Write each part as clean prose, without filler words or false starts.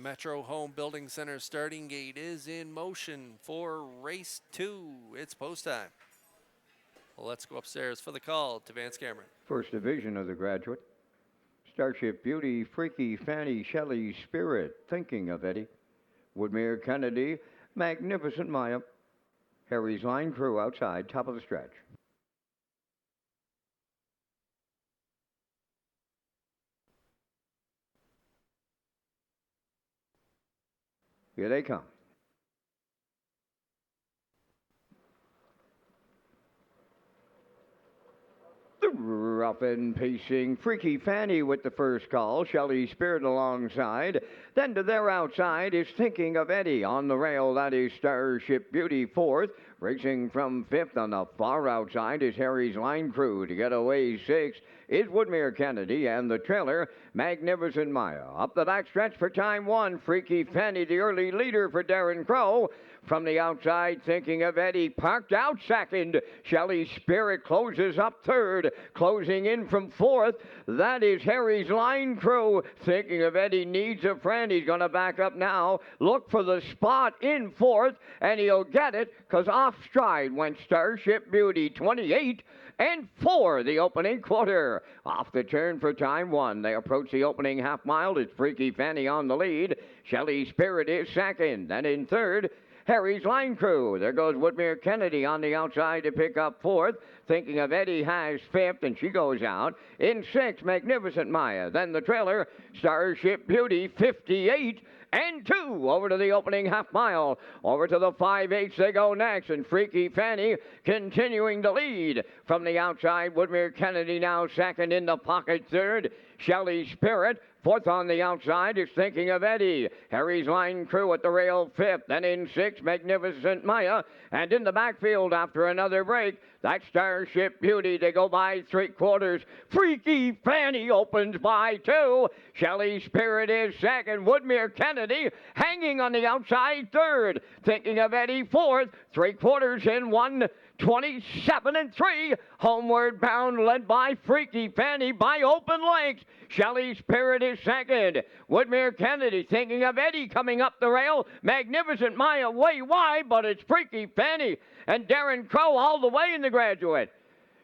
Metro Home Building Center starting gate is in motion for race 2. It's post time. Let's go upstairs for the call to Vance Cameron. First division of the graduate. Starship Beauty, Freaky Fanny, Shelley Spirit, Thinking of Eddie. Woodmere Kennedy, Magnificent Maya. Harry's Line Crew outside, top of the stretch. Here they come. The rough and pacing Freaky Fanny with the first call, Shelley Spirit alongside. Then to their outside is Thinking of Eddie. On the rail, that is Starship Beauty fourth. Racing from fifth on the far outside is Harry's Line Crew. To get away sixth is Woodmere Kennedy, and the trailer, Magnificent Maya. Up the backstretch for time one, Freaky Fanny, the early leader for Darren Crow. From the outside, Thinking of Eddie, parked out second. Shelley Spirit closes up third. Closing in from fourth, that is Harry's Line Crew. Thinking of Eddie needs a friend. He's going to back up now. Look for the spot in fourth, and he'll get it, because off stride went Starship Beauty, 28 and 4, the opening quarter. Off the turn for time one. They approach the opening half mile. It's Freaky Fanny on the lead. Shelley Spirit is second. And in third, Harry's Line Crew. There goes Woodmere Kennedy on the outside to pick up fourth. Thinking of Eddie has fifth, and she goes out. In sixth, Magnificent Maya. Then the trailer, Starship Beauty, 58 and 2. Over to the opening half mile. Over to the 5/8 they go next, and Freaky Fanny continuing to lead. From the outside, Woodmere Kennedy now second, in the pocket third. Shelley Spirit fourth on the outside is Thinking of Eddie. Harry's Line Crew at the rail fifth. Then in sixth, Magnificent Maya. And in the backfield after another break, that's Starship Beauty. They go by three-quarters. Freaky Fanny opens by 2. Shelley Spirit is second. Woodmere Kennedy hanging on the outside third. Thinking of Eddie fourth. Three-quarters in 1:27 and 3. Homeward bound, led by Freaky Fanny by open lengths. Shelley Spirit is second. Woodmere Kennedy, Thinking of Eddie coming up the rail. Magnificent Maya way wide, but it's Freaky Fanny and Darren Crow all the way in the graduate.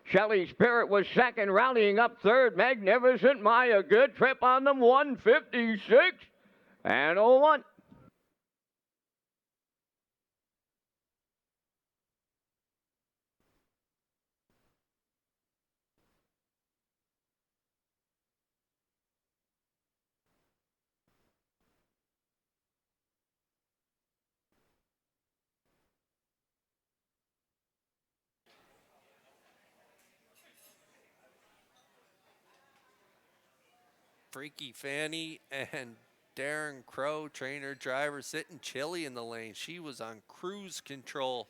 Shelley Spirit was second, rallying up third. Magnificent Maya, good trip on them, 1:56 and 01. Freaky Fanny and Darren Crow, trainer, driver, sitting chilly in the lane. She was on cruise control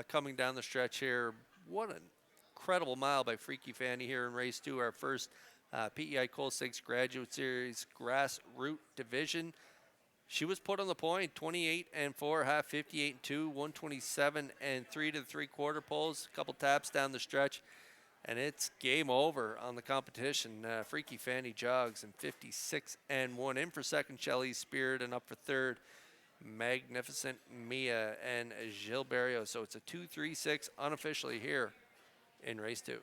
coming down the stretch here. What an incredible mile by Freaky Fanny here in race 2, our first PEI Coal 6 Graduate Series grassroots division. She was put on the point, 28 and 4, half 58 and 2, 127 and 3 to the three-quarter poles, a couple taps down the stretch, and it's game over on the competition. Freaky Fanny jogs in 56 and 1. In for second, Shelley Spirit, and up for third, Magnificent Mia and Gilberto. So it's a 2-3-6 unofficially here in race 2.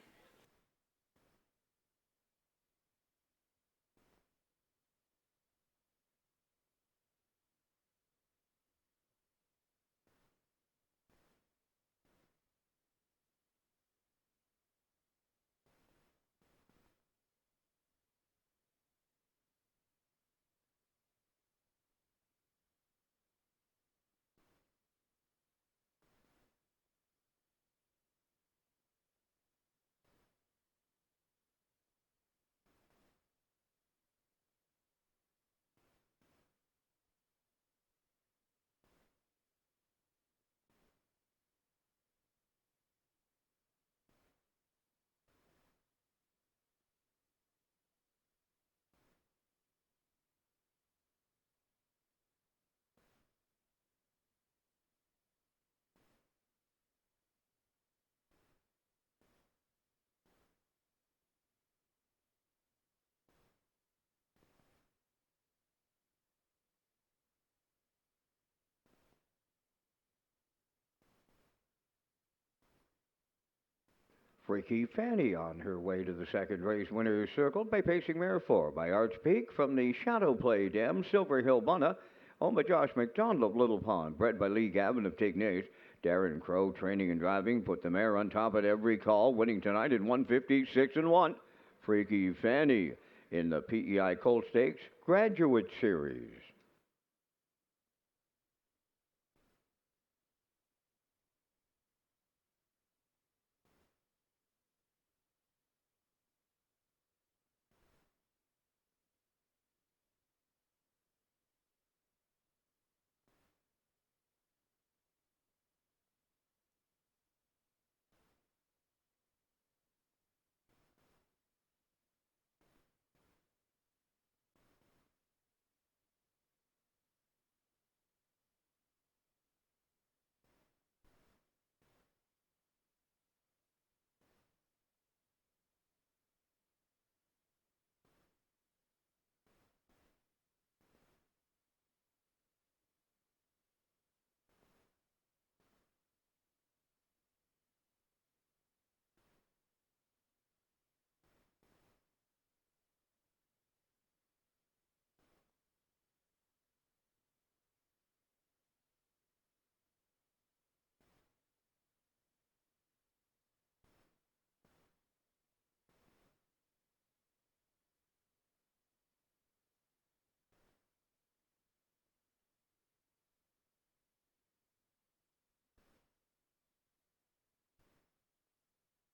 Freaky Fanny on her way to the second race winner's circle by pacing mare 4 by Arts Peak from the Shadow Play Dam, Silver Hill Bunna, owned by Josh McDonald of Little Pond, bred by Lee Gavin of Tignace. Darren Crow, training and driving, put the mare on top at every call, winning tonight in 156 and 1. Freaky Fanny in the PEI Colt Stakes Graduate Series.